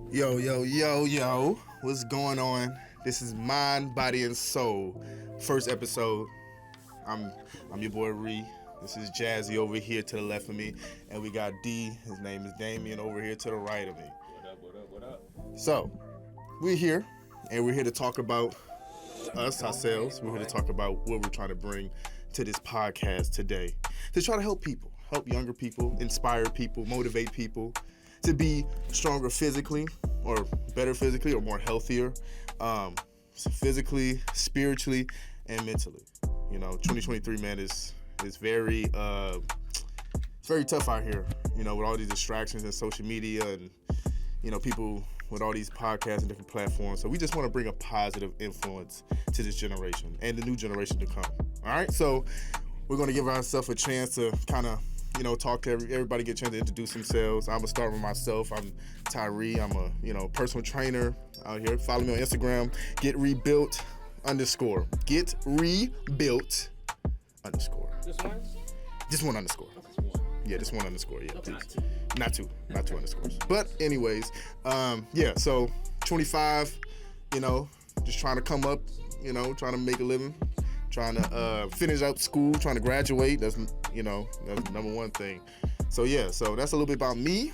Yo, yo, yo, yo. What's going on? This is Mind, Body, and Soul. First episode. I'm your boy Ree. This is Jazzy over here to the left of me. And we got D. His name is Damien over here to the right of me. What up? So, we're here. And we're here to talk about ourselves. We're here to talk about what we're trying to bring to this podcast today. To try to help people. Help younger people. Inspire people. Motivate people. To be stronger physically, or better physically, or more healthier, physically, spiritually, and mentally. 2023, man, is very it's very tough out here. With all these distractions and social media, and people with all these podcasts and different platforms. So we just want to bring a positive influence to this generation and the new generation to come. All right, so we're going to give ourselves a chance to kind of talk to everybody, get a chance to introduce themselves. I'm gonna start with myself. I'm Tyree. I'm a personal trainer out here. Follow me on Instagram. GetRebuilt_. GetRebuilt_. Just one underscore. Yeah, just one underscore. Yeah, please. Not two underscores. But anyways, so 25. Just trying to come up. Trying to make a living. Trying to finish up school, trying to graduate. That's the number one thing. So that's a little bit about me.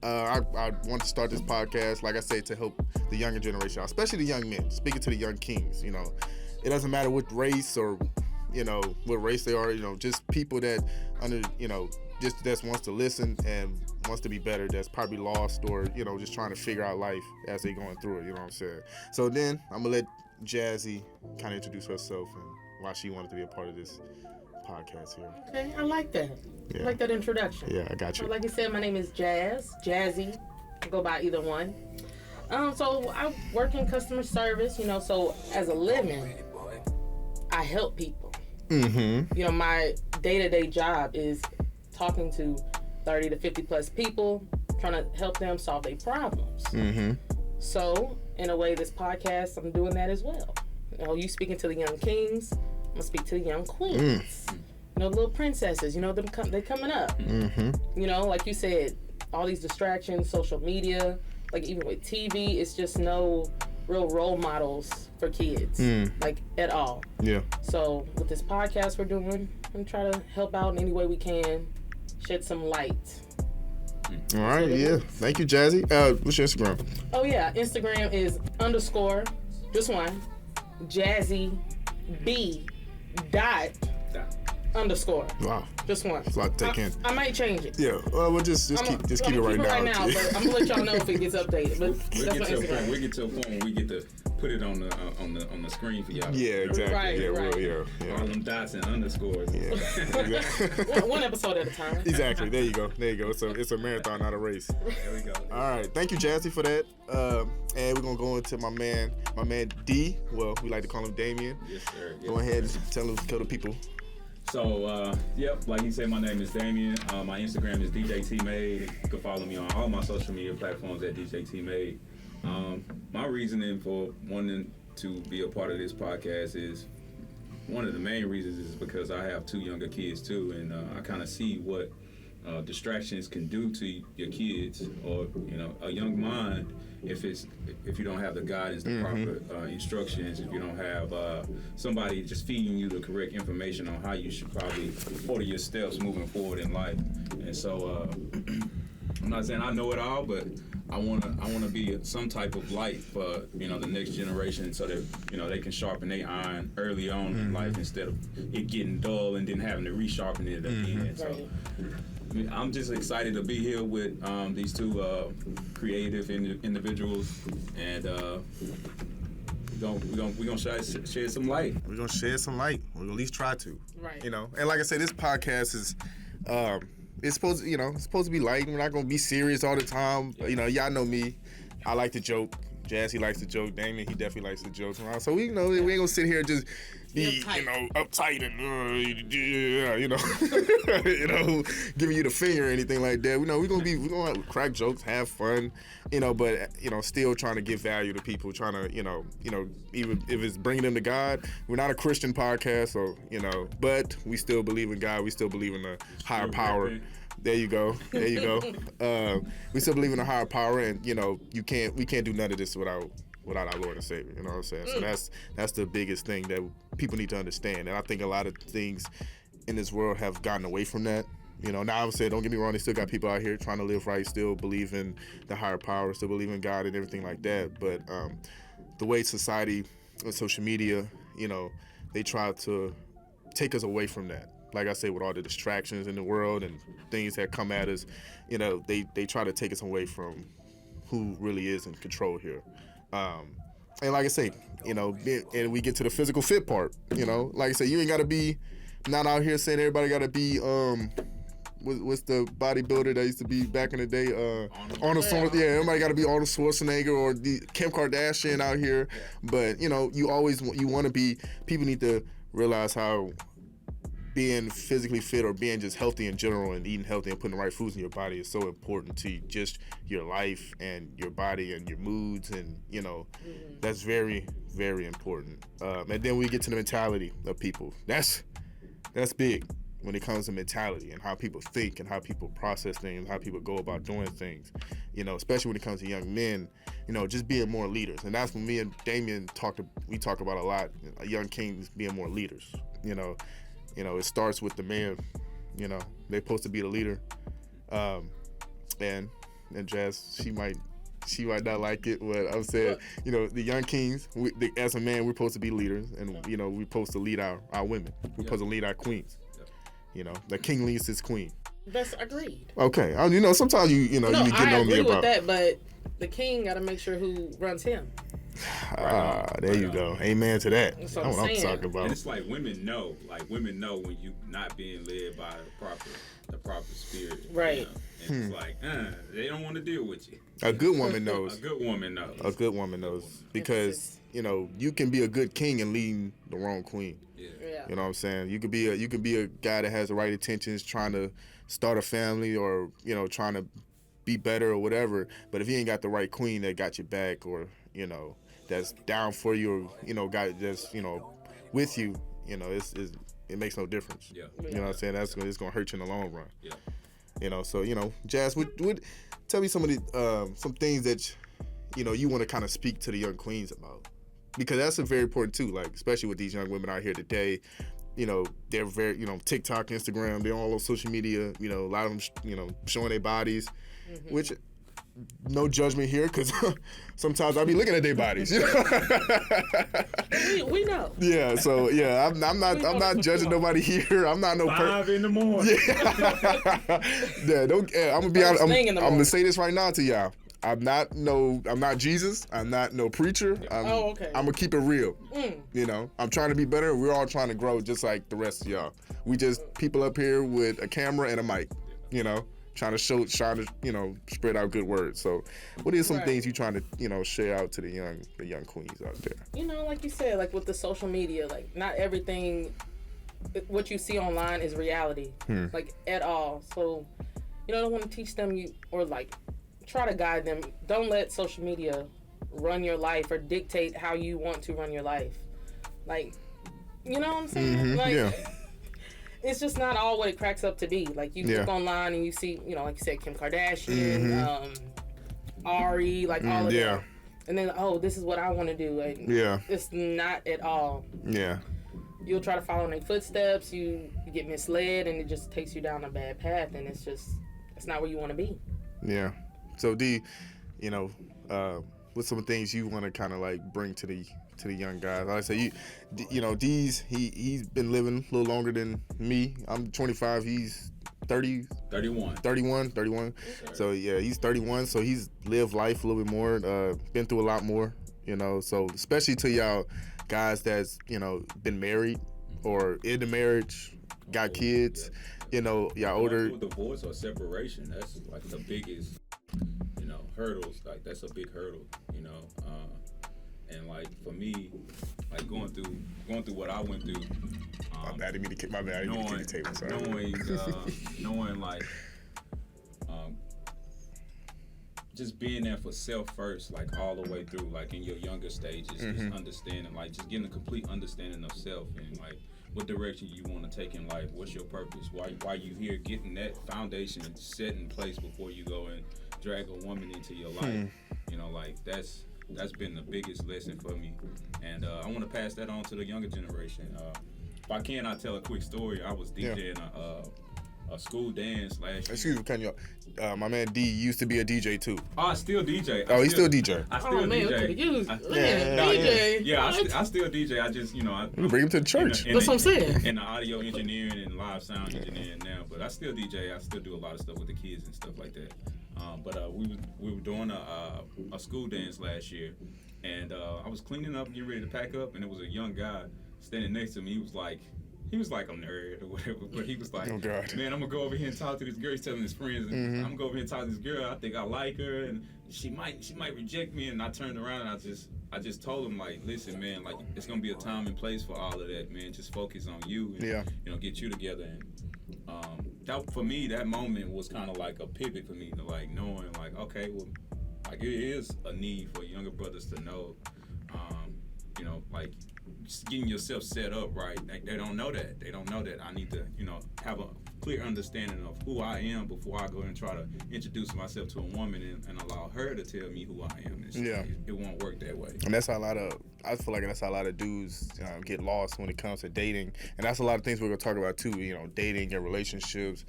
I want to start this podcast, like I say, to help the younger generation, especially the young men, speaking to the young kings. It doesn't matter what race or what race they are. Just people that just that wants to listen and wants to be better. That's probably lost or just trying to figure out life as they going through it. You know what I'm saying? So then I'm gonna let Jazzy kind of introduce herself and why she wanted to be a part of this podcast here. Okay, I like that. Yeah. I like that introduction. Yeah, I got you. Like you said, my name is Jazzy. I go by either one. So I work in customer service, so as a living, I help people. Mm-hmm. My day-to-day job is talking to 30 to 50 plus people, trying to help them solve their problems. Mm-hmm. So, in a way, this podcast, I'm doing that as well. You speaking to the young kings, I'm gonna speak to the young queens. The little princesses, they coming up. Mm-hmm. Like you said, all these distractions, social media, like even with TV, it's just no real role models for kids, like at all. Yeah. So with this podcast we're doing, I'm trying to help out in any way we can, shed some light. All right, yeah. Thank you, Jazzy. What's your Instagram? Oh yeah, Instagram is just one, Jazzy B _. Wow. Just one. It's a lot to take in. I might change it. Yeah. Well, we'll just keep it right now. But I'm gonna let y'all know if it gets updated. But that's my Instagram. We get to a point where we get to put it on the screen for y'all. Yeah, exactly. Right, yeah, right. Yeah. All them dots and underscores. Yeah. Exactly. one episode at a time. Exactly. There you go. It's a marathon, not a race. There we go. All right. Thank you, Jazzy, for that. And we're gonna go into my man D. Well, we like to call him Damien. Yes, sir. Go ahead and tell the people. So, like you said, my name is Damien. My Instagram is DJTmade. You can follow me on all my social media platforms at DJTmade. My reasoning for wanting to be a part of this podcast is, one of the main reasons is because I have two younger kids too, and I kind of see what distractions can do to your kids or a young mind if you don't have the guidance, the proper instructions, if you don't have somebody just feeding you the correct information on how you should probably order your steps moving forward in life. And so I'm not saying I know it all, but I wanna be some type of light for the next generation, so that they can sharpen their iron early on in life instead of it getting dull and then having to resharpen it again. So I'm just excited to be here with these two creative individuals, and we're gonna shed some light. We're gonna shed some light. We're gonna at least try to. Right. And like I said, this podcast is it's supposed to be light. We're not gonna be serious all the time. Y'all know me. I like to joke. Jazzy likes to joke. Damien, he definitely likes to joke. So we ain't gonna sit here and just be uptight and giving you the finger or anything like that. We're gonna crack jokes, have fun, but still trying to give value to people, trying to even if it's bringing them to God. We're not a Christian podcast, so but we still believe in God. We still believe in the higher power. There you go. There you go. We still believe in a higher power, and you know, we can't do none of this without our Lord and Savior. You know what I'm saying? So that's the biggest thing that people need to understand. And I think a lot of things in this world have gotten away from that. You know, now I would say, don't get me wrong, they still got people out here trying to live right, still believe in the higher power, still believe in God and everything like that. But the way society and social media, you know, they try to take us away from that. Like I said, with all the distractions in the world and things that come at us, you know, they try to take us away from who really is in control here. And like I say, you know, and we get to the physical fit part, you know, like I said, you ain't got to be not out here saying everybody got to be, what's the bodybuilder that used to be back in the day? Arnold Schwarzenegger. Yeah, everybody got to be Arnold Schwarzenegger or Kim Kardashian out here. But, you know, you want to be, people need to realize how being physically fit or being just healthy in general and eating healthy and putting the right foods in your body is so important to just your life and your body and your moods, and you know, that's very, very important. And then we get to the mentality of people. That's big when it comes to mentality and how people think and how people process things, how people go about doing things, you know, especially when it comes to young men, you know, just being more leaders. And that's when me and Damien talk about a lot, young kings being more leaders, you know. You know, it starts with the man. You know, they're supposed to be the leader. And Jazz, she might not like it, but I'm saying, you know, the young kings, as a man, we're supposed to be leaders, and you know, we're supposed to lead our women. We're supposed to lead our queens. You know, the king leads his queen. That's agreed. Okay, you know, sometimes you get on me about. I agree with that, but the king got to make sure who runs him. There you go. Amen to that. That's what I'm talking about. And it's like women know when you not being led by the proper spirit. Right. You know? And it's like, they don't want to deal with you. A good woman knows. A good woman knows. A good woman knows. Because, you know, you can be a good king and leading the wrong queen. Yeah. You know what I'm saying? You could be a guy that has the right intentions, trying to start a family or, you know, trying to be better or whatever. But if you ain't got the right queen that got your back, or, you know, that's down for you, or, you know, guy that's, you know, with you, you know, it makes no difference. Yeah. You know what I'm saying? It's gonna hurt you in the long run. Yeah. You know, so, you know, Jazz, would tell me some of the some things that, you know, you want to kind of speak to the young queens about, because that's very important too. Like, especially with these young women out here today, you know, they're very, you know, TikTok, Instagram, they're all on social media. You know, a lot of them, you know, showing their bodies, which. No judgment here, because sometimes I be looking at their bodies. You know? we know. Yeah, so yeah, I'm not judging nobody here. I'm not no 5 in the morning. Yeah, don't. I'm gonna be honest. I'm gonna say this right now to y'all. I'm not Jesus. I'm not no preacher. okay. I'm gonna keep it real. You know, I'm trying to be better. We're all trying to grow, just like the rest of y'all. We just people up here with a camera and a mic. You know. Trying to you know, spread out good words. So, what are some things you trying to, you know, share out to the young queens out there? You know, like you said, like with the social media, like not everything what you see online is reality, like at all. So, you know, I don't want to teach them or like try to guide them. Don't let social media run your life or dictate how you want to run your life. Like, you know what I'm saying? Like. It's just not all what it cracks up to be. Like, you look online and you see, you know, like you said, Kim Kardashian, Ari, like all of that. And then, this is what I want to do. Like, it's not at all. Yeah. You'll try to follow in their footsteps. You get misled, and it just takes you down a bad path. And it's not where you want to be. Yeah. So, D, you know, what's some things you want to kind of like bring to the young guys? Like I say, you know, D's he's been living a little longer than me. I'm 25. He's 31. So yeah, he's 31. So he's lived life a little bit more. Been through a lot more. You know, so especially to y'all guys that's, you know, been married or in the marriage, got kids. You know, y'all older. Divorce or separation, that's like the biggest, you know, hurdles. Like that's a big hurdle. You know. And like for me, like going through what I went through. My bad, I didn't mean to kick the table. Sorry. Knowing like, just being there for self first, like all the way through, like in your younger stages, just understanding, like just getting a complete understanding of self, and like what direction you want to take in life. What's your purpose? Why you here? Getting that foundation set in place before you go and drag a woman into your life. You know, like that's been the biggest lesson for me, and I want to pass that on to the younger generation. If I can, I'll tell a quick story. I was DJing a school dance last year. Excuse me, can you? My man D used to be a DJ too. Oh, I still DJ. He's still DJ. I still DJ. I still DJ. I just, I bring him to the church. That's what I'm saying. In the audio engineering and live sound engineering now, but I still DJ. I still do a lot of stuff with the kids and stuff like that. But we were doing a school dance last year, and I was cleaning up, getting ready to pack up, and there was a young guy standing next to me. He was like a nerd or whatever, but he was like, oh God, man, I'm gonna go over here and talk to this girl. He's telling his friends, and I'm gonna go over here and talk to this girl. I think I like her, and she might reject me. And I turned around and I just told him, like, listen, man, like, it's gonna be a time and place for all of that, man. Just focus on you, and get you together. And that, for me, that moment was kind of like a pivot for me to, like, knowing, like, okay, well, like, it is a need for younger brothers to know, like, just getting yourself set up right. Like, they don't know that. They don't know that I need to, have a clear understanding of who I am before I go and try to introduce myself to a woman and allow her to tell me who I am. It won't work that way. And that's how I feel like that's how a lot of dudes get lost when it comes to dating. And that's a lot of things we're going to talk about too, dating and relationships,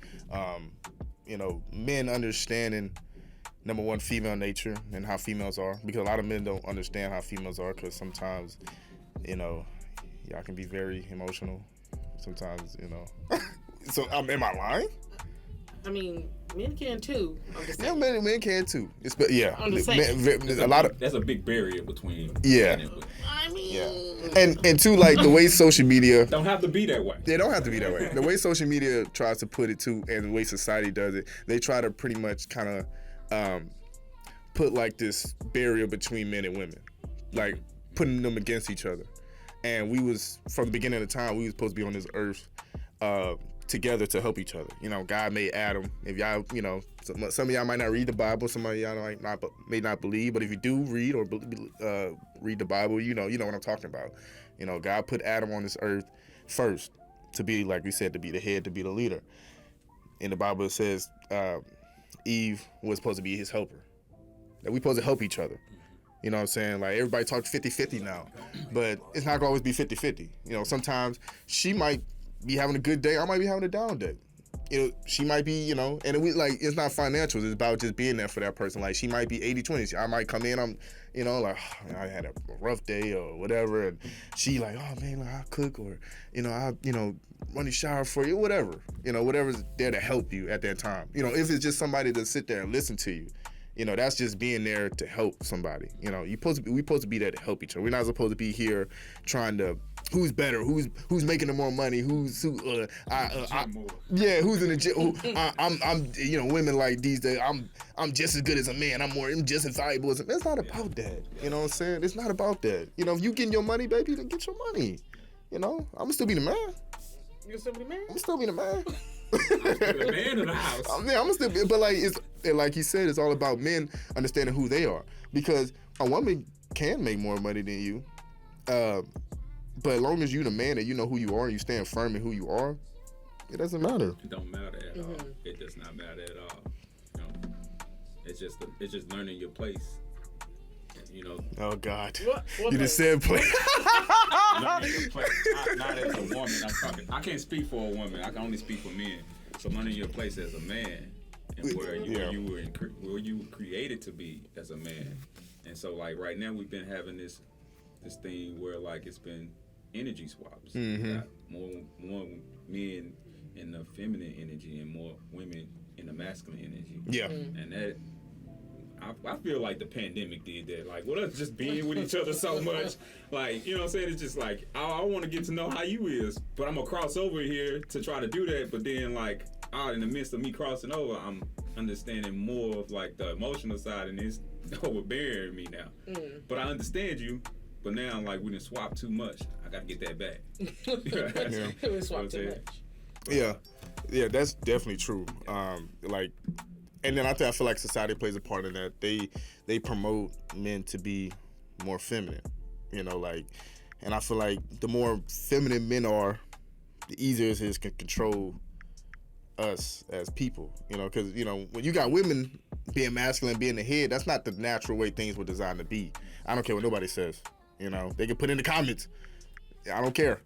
men understanding, number one, female nature and how females are, because a lot of men don't understand how females are, because sometimes, y'all can be very emotional. Sometimes, So, am I lying? I mean, men can too. Yeah, men can too. I'm just saying. A lot of that's a big barrier between. Yeah. I mean. And too, like the way social media don't have to be that way. They don't have to be that way. The way social media tries to put it too, and the way society does it, they try to pretty much kind of put like this barrier between men and women, like putting them against each other. And we was, from the beginning of the time, we was supposed to be on this earth together to help each other. God made Adam. If y'all, some of y'all might not read the Bible, some of y'all may not believe, but if you do read or read the Bible, you know what I'm talking about. God put Adam on this earth first to be, like we said, to be the head, to be the leader. In the Bible, it says Eve was supposed to be his helper. That we supposed to help each other. You know what I'm saying? Like, everybody talks 50-50 now, but it's not gonna always be 50-50. Sometimes she might be having a good day, I might be having a down day. She might be, and it's not financial, it's about just being there for that person. Like, she might be 80-20. I might come in, I'm, like, oh, I had a rough day or whatever, and she like, oh man, like, I'll cook, or, I run the shower for you, whatever. Whatever's there to help you at that time. If it's just somebody to sit there and listen to you. That's just being there to help somebody. We supposed to be there to help each other. We're not supposed to be here trying to who's better, who's making the more money, who's in the gym. I'm women like these days. I'm just as good as a man. I'm just as valuable as a man. It's not about that. You know what I'm saying? It's not about that. If you getting your money, baby, then get your money. I'ma still be the man. You still be the man? I'm still be the man. The man in the house. I'm gonna still be, but like he said, it's all about men understanding who they are, because a woman can make more money than you, but as long as you the man and you know who you are and you stand firm in who you are, it doesn't matter. It don't matter at all. It does not matter at all. It's just learning your place. Oh God! What you just said play. Learning your place, not as a woman. I can't speak for a woman. I can only speak for men. So learning your place as a man, and where you were created to be as a man. And so, like, right now, we've been having this thing where, like, it's been energy swaps. We got more men in the feminine energy and more women in the masculine energy. Yeah. And that, I feel like the pandemic did that. Like, with us just being with each other so much, like, you know what I'm saying? It's just like, I want to get to know how you is, but I'm going to cross over here to try to do that. But then, like, out in the midst of me crossing over, I'm understanding more of, like, the emotional side, and it's overbearing me now. But I understand you, but now, like, we didn't swap too much. I got to get that back. We swapped too much. Yeah, that's definitely true. And then I feel like society plays a part in that. They promote men to be more feminine, and I feel like the more feminine men are, the easier it is to control us as people, you know, because, you know, when you got women being masculine, being the head, that's not the natural way things were designed to be. I don't care what nobody says, you know, they can put in the comments. I don't care.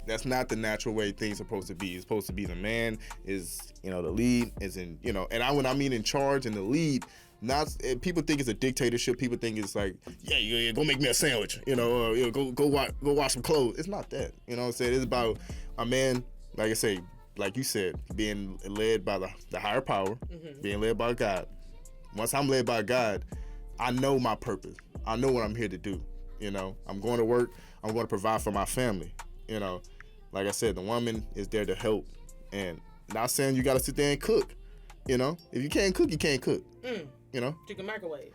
That's not the natural way things are supposed to be. It's supposed to be the man is, you know, the lead is in, you know, and when I mean in charge and the lead, not people think it's a dictatorship. People think it's like, yeah, go make me a sandwich, you know, or, you know, go wash some clothes. It's not that, you know what I'm saying? It's about a man, like I say, like you said, being led by the higher power, being led by God. Once I'm led by God, I know my purpose. I know what I'm here to do. You know, I'm going to work. I'm going to provide for my family. You know, like I said, the woman is there to help. And not saying you got to sit there and cook. You know, if you can't cook, you can't cook. You know? You can microwave.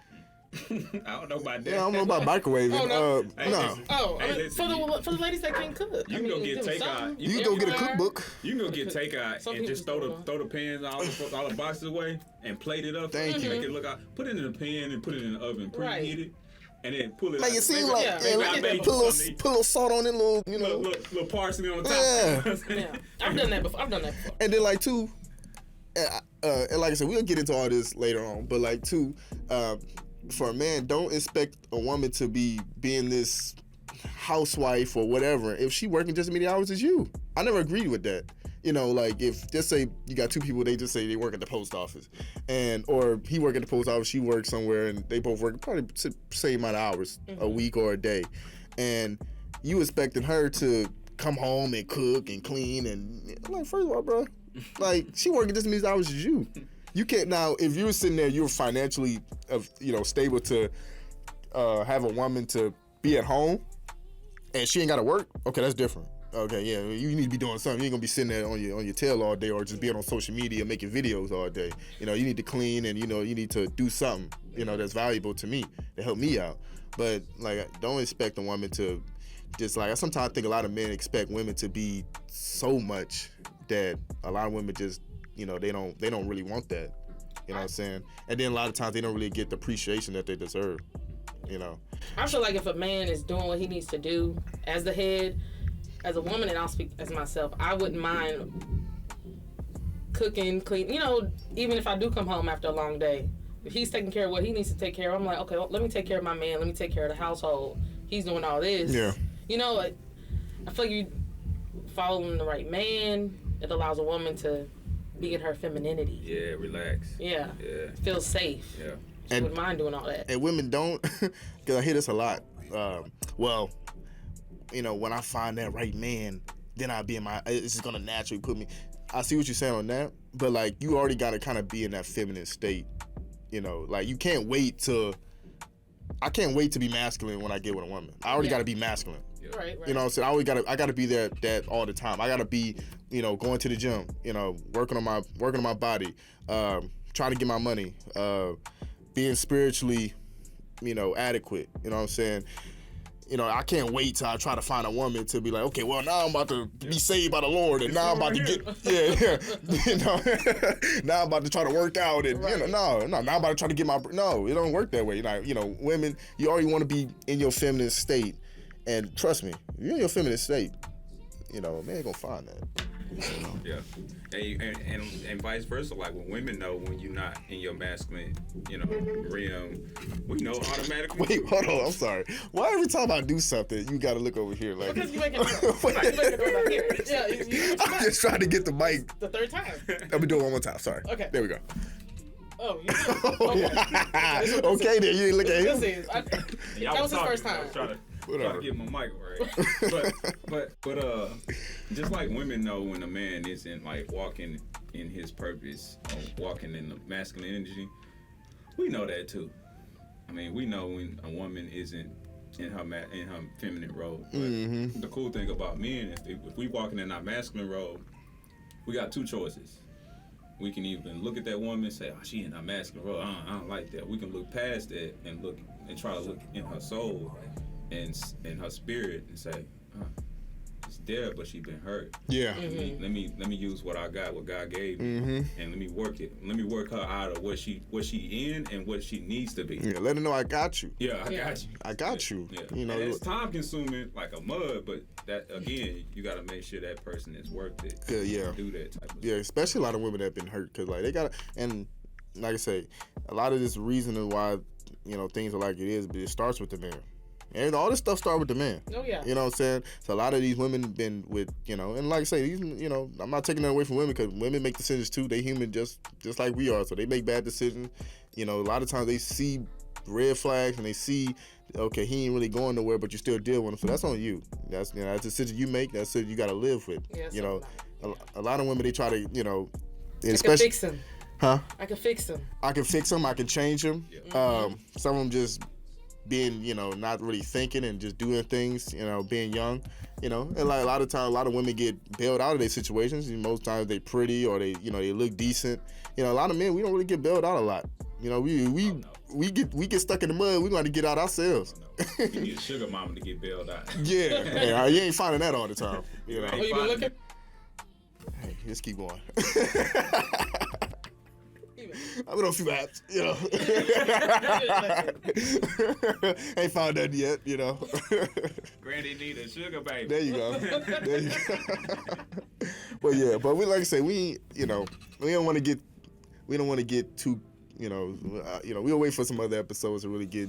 I don't know about that. Yeah, I don't know about microwaving. Oh, no. Hey, no. listen. Oh, Hey, I mean, listen, for the ladies that can't cook. You can go get takeout. You can go get a cookbook. You can go get takeout Some and just people throw the pans, all the boxes away, and plate it up. Thank you. Make it look out. Put it in the pan and put it in the oven, Right. preheat it, and then pull it. Make out. it seem Maybe- like, Yeah, yeah, maybe I like, made put a something. little salt on it, little, you know. Little parsley on top. Yeah. Yeah, I've done that before. And then like too, and like I said, we'll get into all this later on. But like too, for a man, don't expect a woman to be being this housewife or whatever if she working just as many hours as you. I never agreed with that. You know, like if just say you got two people, they just say they work at the post office, or he work at the post office, she works somewhere, and they both work probably the same amount of hours a week or a day, and you expecting her to come home and cook and clean and like, first of all, bro, like she working just as many hours as you. You can't now. If you're sitting there, you're financially, stable to have a woman to be at home, and she ain't got to work. Okay, that's different. Okay, yeah, you need to be doing something. You ain't gonna be sitting there on your tail all day, or just being on social media making videos all day. You know, you need to clean, and you need to do something. That's valuable to me to help me out. But like, don't expect a woman to just like. I sometimes think a lot of men expect women to be so much that a lot of women just. They don't really want that. You know what I'm saying? And then a lot of times they don't really get the appreciation that they deserve. I feel like if a man is doing what he needs to do as the head, as a woman, and I'll speak as myself, I wouldn't mind cooking, clean. Even if I do come home after a long day, if he's taking care of what he needs to take care of, I'm like, okay, well, let me take care of my man. Let me take care of the household. He's doing all this. Yeah. I feel like you following the right man. It allows a woman to be in her femininity. Yeah, relax. Yeah. Yeah. Feel safe. Yeah. She wouldn't mind doing all that. And women don't, because I hear this a lot. When I find that right man, then I'll be it's just going to naturally put me. I see what you're saying on that, but like you already got to kind of be in that feminine state. Like you can't wait I can't wait to be masculine when I get with a woman. I already got to be masculine. Yeah. Right. You know what I'm saying? I gotta be that all the time. I gotta be, going to the gym, working on my body, trying to get my money, being spiritually, adequate. You know what I'm saying? I can't wait till I try to find a woman to be like, okay, well now I'm about to be saved by the Lord, and now I'm about to get, now I'm about to try to work out, and now I'm about to try to get no, it don't work that way. Women, you already want to be in your feminine state. And trust me, if you're in your feminine state, a man ain't gonna find that. Yeah, and vice versa. Like when women know when you're not in your masculine, realm, we know automatically. Wait, hold on. I'm sorry. Why every time I do something, you gotta look over here? Like because you make it over here. Yeah, I'm just trying to get the mic. The third time. Let me do it one more time. Sorry. Okay. There we go. Oh, you did. Okay, then you didn't look at him. That was his first time. Trying to get my mic right. but just like women know when a man isn't like walking in his purpose or walking in the masculine energy, we know that too. I mean, we know when a woman isn't in her feminine role. But the cool thing about men is if we walking in our masculine role, we got two choices. We can even look at that woman and say, oh, she in her masculine role. I don't like that. We can look past that and try to look in her soul and in her spirit and say, she's there, but she's been hurt. Yeah. Let me use what I got, what God gave me, and let me work it. Let me work her out of what she in and what she needs to be. Yeah, let her know I got you. Yeah, I got you. I got you. Yeah. You know, and it's time consuming like a mud, but that again, you got to make sure that person is worth it. Yeah. Do that type of Yeah, especially a lot of women that have been hurt because like they got and like I say, a lot of this reasoning why things are like it is, but it starts with the man. And all this stuff starts with the man. Oh yeah. You know what I'm saying? So a lot of these women been with, and like I say, these, I'm not taking that away from women because women make decisions too. They human just like we are. So they make bad decisions. A lot of times they see red flags and they see, okay, he ain't really going nowhere, but you still deal with him. So that's on you. That's that's a decision you make. That's a decision you got to live with. Yeah, a lot of women, they try to, I can fix him. Huh? I can fix him. I can fix him. I can change him. Yeah. Some of them just being, not really thinking and just doing things, being young, and like a lot of times, a lot of women get bailed out of their situations. Most times they pretty or they, they look decent. A lot of men, we don't really get bailed out a lot. We get stuck in the mud. We got to get out ourselves. You need a sugar mama to get bailed out. Yeah, you ain't finding that all the time. Oh, you been looking? Hey, let's keep going. I've been on a few apps, Ain't found that yet, Granny need a sugar baby. There you go. But we, like I say, we don't want to get too, we'll wait for some other episodes to really get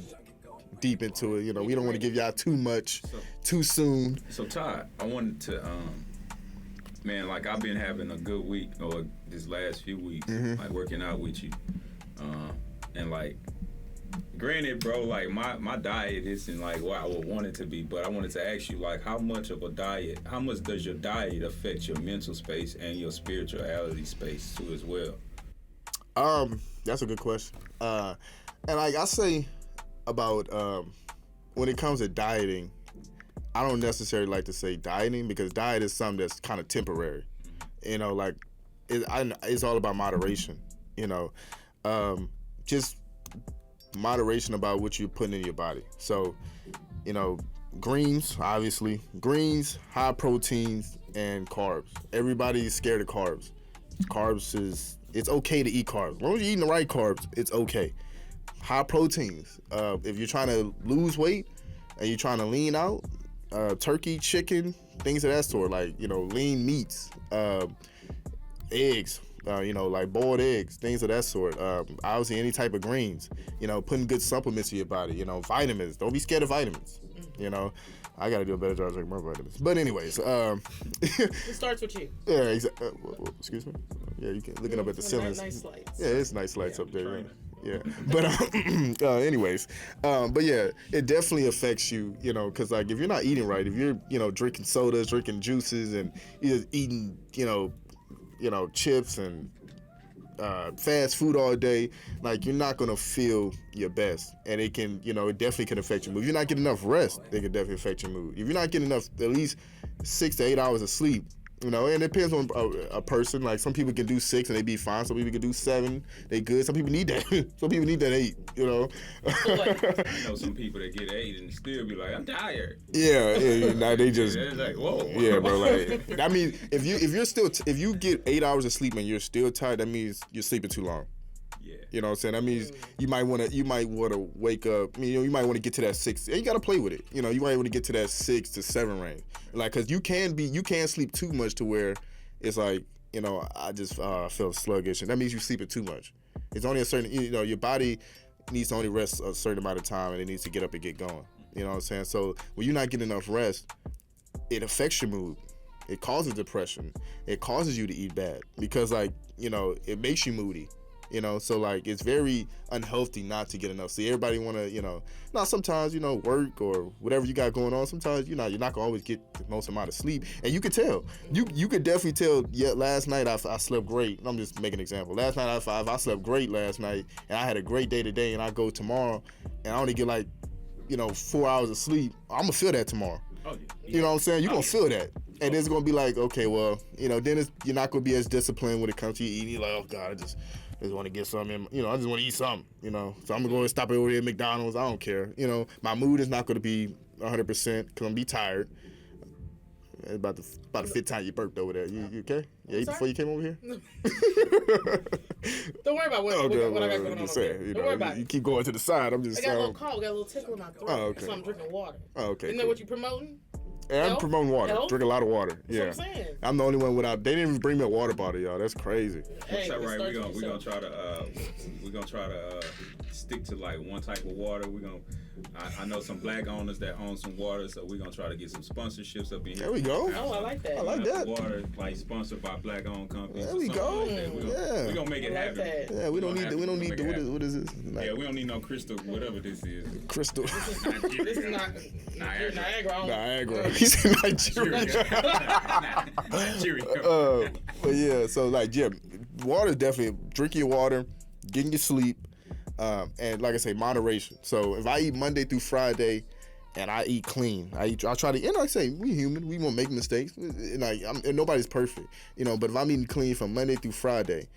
deep into it. We don't want to give y'all too much too soon. So Todd, I wanted to man, like I've been having a good week or this last few weeks, like working out with you. And like, granted, bro, like my diet isn't like what I would want it to be, but I wanted to ask you, like, how much does your diet affect your mental space and your spirituality space too as well? That's a good question. And like I say about when it comes to dieting, I don't necessarily like to say dieting because diet is something that's kind of temporary. Like it's all about moderation. Just moderation about what you're putting in your body. So, greens, obviously, high proteins, and carbs. Everybody's scared of carbs. It's okay to eat carbs. As long as you're eating the right carbs, it's okay. High proteins. If you're trying to lose weight and you're trying to lean out, turkey, chicken, things of that sort, like, lean meats, eggs, like boiled eggs, things of that sort. Obviously, any type of greens, putting good supplements in your body, vitamins. Don't be scared of vitamins, I got to do a better job drinking my vitamins. But anyways. It starts with you. Yeah, exactly. Excuse me? Yeah, you can looking up at the ceilings. Nice lights. Yeah, it's nice lights up there. Yeah. But anyways, but yeah, it definitely affects you, because like if you're not eating right, if you're, drinking sodas, drinking juices, and either eating, chips and fast food all day, like you're not gonna feel your best, and it can, it definitely can affect your mood. If you're not getting enough rest, it can definitely affect your mood. If you're not getting enough, at least 6 to 8 hours of sleep. And it depends on a person. Like some people can do 6 and they be fine. Some people can do 7, they good. Some people need that. Some people need that 8. I know some people that get 8 and still be like, I'm tired. Yeah. Now they just. It's like, whoa. Yeah, bro. Like, I mean, if you get 8 hours of sleep and you're still tired, that means you're sleeping too long. Yeah. You know what I'm saying? That means you might want to wake up. You might want to get to that 6. And you got to play with it. You might want to get to that 6 to 7 range. Like, cause you can sleep too much to where it's like, I just feel sluggish, and that means you're sleeping too much. It's only a certain, your body needs to only rest a certain amount of time, and it needs to get up and get going. You know what I'm saying? So when you're not getting enough rest, it affects your mood. It causes depression. It causes you to eat bad because, like, it makes you moody. So like it's very unhealthy not to get enough. See, everybody want to, now sometimes, work or whatever you got going on, sometimes, you're not gonna always get the most amount of sleep. And you could tell. You could definitely tell, last night I slept great. I'm just making an example. Last night if I slept great last night and I had a great day today and I go tomorrow and I only get like, 4 hours of sleep, I'm gonna feel that tomorrow. Oh, yeah. You know what I'm saying? You're gonna feel that. And it's gonna be like, okay, well, then you're not gonna be as disciplined when it comes to eating. You're like, oh God, I just want to get something, I just want to eat something, So I'm going to stop over here at McDonald's. I don't care. My mood is not going to be 100% because I'm going to be tired. It's about the fifth time you burped over there. You okay? You ate sorry? before you came over here? Don't worry about what I got going on just over saying, there. Don't worry about you it. keep going to the side. I'm just I got a little cough. Got a little tickle in my throat. Oh, okay. So I'm drinking water. Oh, okay. Isn't that what you promoting? Yeah, I'm Health? promoting water. Health? Drink a lot of water. That's Yeah. what I'm saying. I'm the only one without. They didn't even bring me a water bottle, y'all. That's crazy. Hey, That's all right. start We're gonna yourself. try to stick to like one type of water. I know some black owners that own some water, so we're gonna try to get some sponsorships up in here. There we go. Oh, I like that. I like that. Water like sponsored by black owned companies. There or we something go. Like that. Yeah. We're gonna make it I like happen. that. Yeah, we don't need the what is this? Like, Yeah, we don't need no crystal, whatever this is. crystal. This is not Niagara. Niagara. He said Nigeria. Nigeria. But yeah, so like, yeah, water definitely. Drink your water, getting your sleep, and like I say, moderation. So if I eat Monday through Friday, and I eat clean, I try to. And like I say, we human, we won't make mistakes. And and nobody's perfect, But if I'm eating clean from Monday through Friday,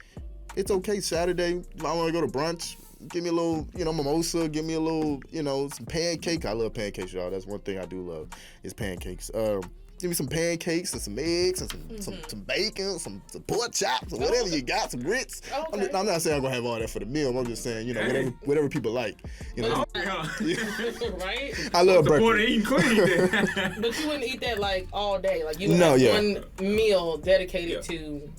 it's okay. Saturday, if I want to go to brunch, give me a little, mimosa. Give me a little, some pancake. I love pancakes, y'all. That's one thing I do love is pancakes. Give me some pancakes and some eggs and some bacon, some pork chops or whatever you got, some grits. Okay. I'm not saying I'm gonna have all that for the meal. I'm just saying, whatever people like. Right? I love The point of breakfast. eating clean. Then. But you wouldn't eat that like all day. Like you No, have yeah. one meal dedicated to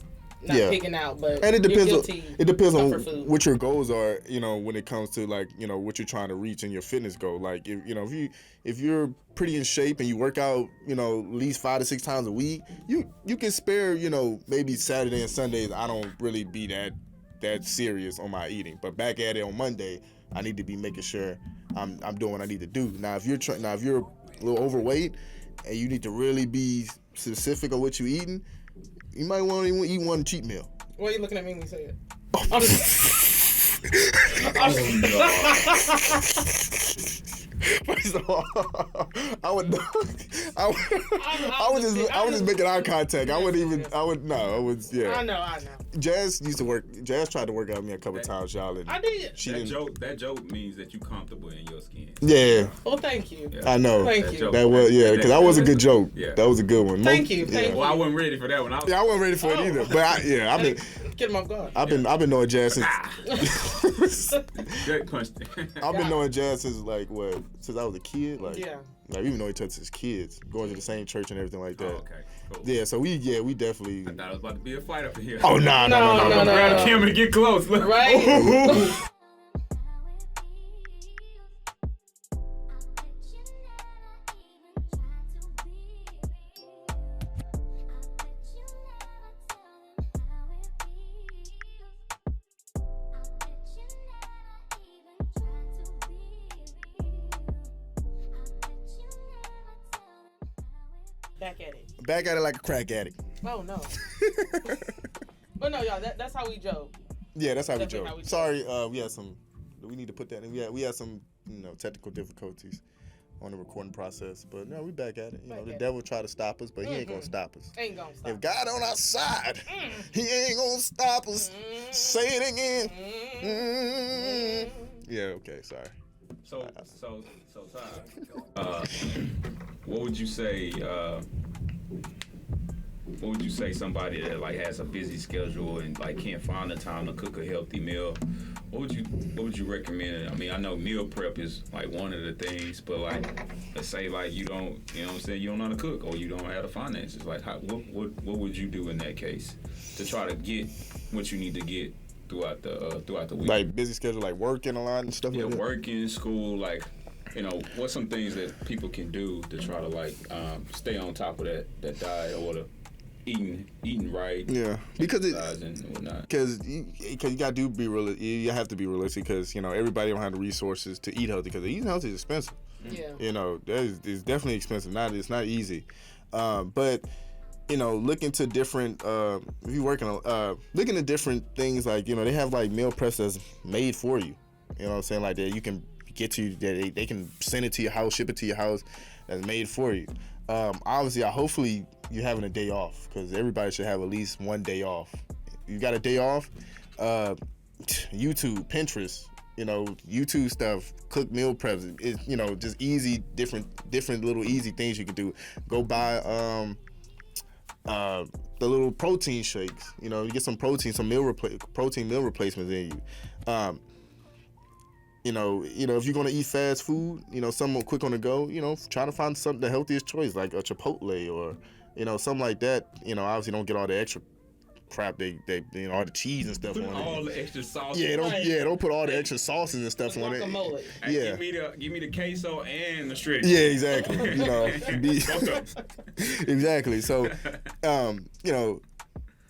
not Yeah. picking out, but And it you're depends. guilty It depends on comfort food. what your goals are. When it comes to like what you're trying to reach in your fitness goal. Like if you're pretty in shape and you work out at least 5 to 6 times a week, you can spare maybe Saturday and Sundays. I don't really be that serious on my eating, but back at it on Monday, I need to be making sure I'm doing what I need to do. Now if you're a little overweight and you need to really be specific on what you're eating, you might want to eat one cheat meal. Why are you looking at me when you say it? First of all, I would just making eye contact. I know. Jazz tried to work out with me a couple times, y'all. And I did. she That didn't. joke means that you comfortable in your skin. Yeah, Well, thank you. Yeah. I know. Thank you. joke- That was because that was a good joke. Yeah. That was a good one. Thank you. Thank Well, I wasn't ready for that one. Yeah, I wasn't ready for it either. But I've been Get him off guard. I've been knowing Jazz since Good question. I've been knowing Jazz since since I was a kid. Yeah. Like we've known each other since kids, going to the same church and everything like that. Oh, okay, cool. Yeah, so we definitely. I thought it was about to be a fight up in here. Oh no. No. Grab the camera and get close. Right? Back at it. Back at it like a crack addict. Oh no. But no, y'all. That's how we joke. Yeah, that's how we Definitely joke. how we joke. Sorry, we had some. We need to put that in. We had some technical difficulties on the recording process, but no, we back at it. Back The at devil tried to stop us, but he ain't gonna stop us. Ain't gonna stop. If God on our side, he ain't gonna stop us. Say it again. Yeah. Okay. Sorry. So Ty, what would you say? What would you say somebody that like has a busy schedule and like can't find the time to cook a healthy meal? What would you recommend? I mean, I know meal prep is like one of the things, but like let's say like you don't, you know what I'm saying, you don't know how to cook or you don't have the finances. Like what would you do in that case to try to get what you need to get throughout the week? Like busy schedule, like working a lot and stuff Yeah, like that. working, school, like, what's some things that people can do to try to like stay on top of that diet or the eating right, Yeah, because exercising and whatnot. Because you gotta be real. You have to be realistic because everybody don't have the resources to eat healthy because eating healthy is expensive. Yeah. That is definitely expensive. It's not easy. But look into different. If you working look into different things like they have like meal preps that's made for you. You know what I'm saying, like that you can get to that they can send it to your house, ship it to your house. That's made for you. Obviously, hopefully you're having a day off because everybody should have at least one day off. You got a day off, YouTube, Pinterest, YouTube stuff, cook meal preps. It's just easy, different little easy things you can do. Go buy the little protein shakes. You know, you get some protein, some protein meal replacements in you. You know, if you're gonna eat fast food, you know, something quick on the go, you know, try to find something the healthiest choice, like a Chipotle or, you know, something like that. You know, obviously don't get all the extra crap they you know, all the cheese and stuff on all it. the extra sauce. Don't put all the extra sauces and stuff on it. Guacamole. Hey, give me the queso and the shredded. Yeah, exactly. You know, exactly. So, you know,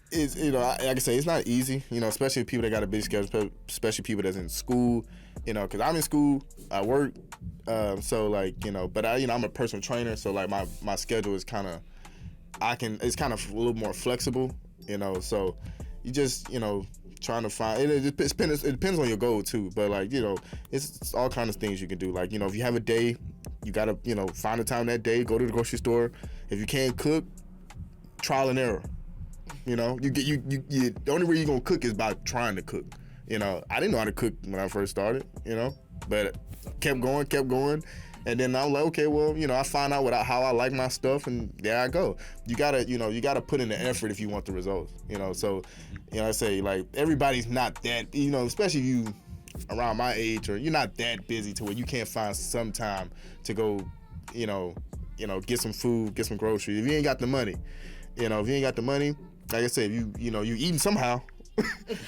it's, you know, like I say, it's not easy. You know, especially people that got a busy schedule, especially people that's in school. You know, because I'm in school, I work, so like, you know, but I'm a personal trainer, so like my schedule is kind of, it's kind of a little more flexible. You know, so you just, you know, trying to find it depends on your goal too, but like, you know, it's all kinds of things you can do. Like, you know, if you have a day, you gotta, you know, find a time that day, go to the grocery store. If you can't cook, trial and error. You know, the only way you're gonna cook is by trying to cook. You know, I didn't know how to cook when I first started, you know, but kept going. And then I'm like, okay, well, you know, I find out how I like my stuff, and there I go. You gotta put in the effort if you want the results, you know. So, you know, I say, like, everybody's not that, you know, especially you around my age, or you're not that busy to where you can't find some time to go, you know, get some food, get some groceries. If you ain't got the money, like I said, you eating somehow.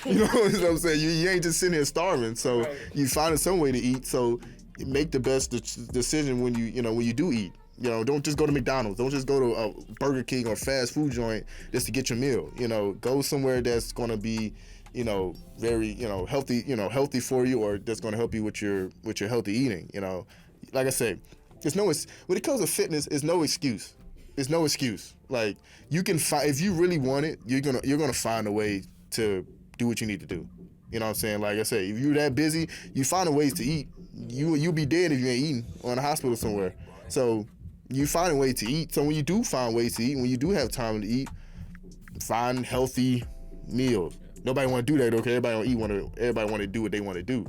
You know what I'm saying? You ain't just sitting here starving, so right. You finding some way to eat. So make the best decision when you do eat. You know, don't just go to McDonald's. Don't just go to a Burger King or fast food joint just to get your meal. You know, go somewhere that's going to be, you know, very, you know, healthy for you, or that's going to help you with your healthy eating. You know, like I said, when it comes to fitness, it's no excuse. There's no excuse. Like, you can find, if you really want it, you're gonna find a way to do what you need to do. You know what I'm saying? Like I said, if you're that busy, you find ways to eat. You'll be dead if you ain't eating, or in the hospital somewhere. So you find a way to eat. So when you do find ways to eat, when you do have time to eat, find healthy meals. Nobody want to do that, okay? Everybody want to do what they want to do.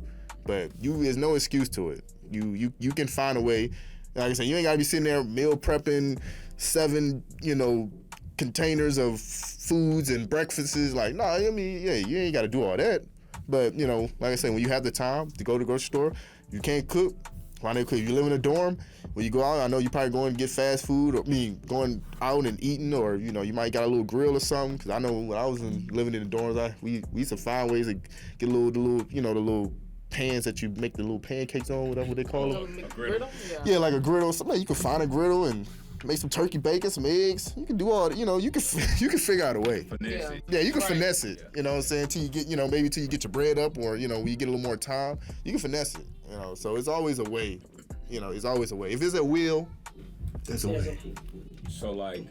But there's no excuse to it. You can find a way. Like I said, you ain't gotta be sitting there meal prepping 7, you know, containers of foods and breakfasts. Like, no, I mean, yeah, you ain't gotta do all that. But, you know, like I said, when you have the time to go to the grocery store, you can't cook, find a cook. If you live in a dorm, when you go out, I know you probably going to get fast food, or going out and eating, or, you know, you might got a little grill or something. Because I know when I was living in the dorms, we used to find ways to get the little pans that you make the little pancakes on, whatever they call them. A griddle? Yeah, like a griddle. Something you can find a griddle and make some turkey bacon, some eggs. You can do all that. You know, you can figure out a way. Finesse it. Yeah, you can finesse it. You know what I'm saying? Till you get, you know, maybe till you get your bread up, or, you know, when you get a little more time, you can finesse it. You know, so it's always a way. You know, it's always a way. If it's a will, there's a way. So like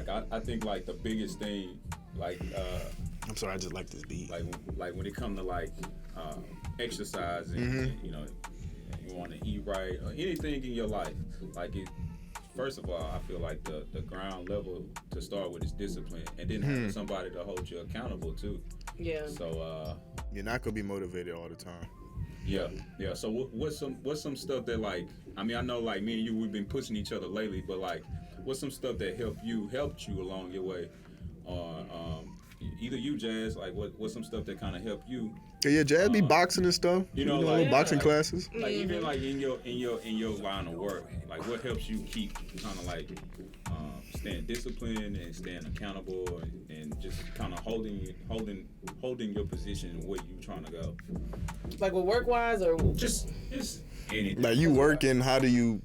I think like the biggest thing, like I'm sorry, I just like this beat. Like when it comes to like exercising, and, you know, you want to eat right, or anything in your life, like it. First of all, I feel like the ground level to start with is discipline, and then having somebody to hold you accountable too. Yeah. So you're not gonna be motivated all the time. Yeah. So what's some stuff that, like, I mean, I know like me and you, we've been pushing each other lately, but like, what's some stuff that helped you along your way? Either you, Jazz, like what's some stuff that kind of helped you? Yeah, Jazz be boxing and stuff. You know, like boxing like, classes. Like even like in your line of work, like what helps you keep kind of like staying disciplined and staying accountable, and just kind of holding your position where you trying to go. Like with work wise, or just anything. Like you working, how do you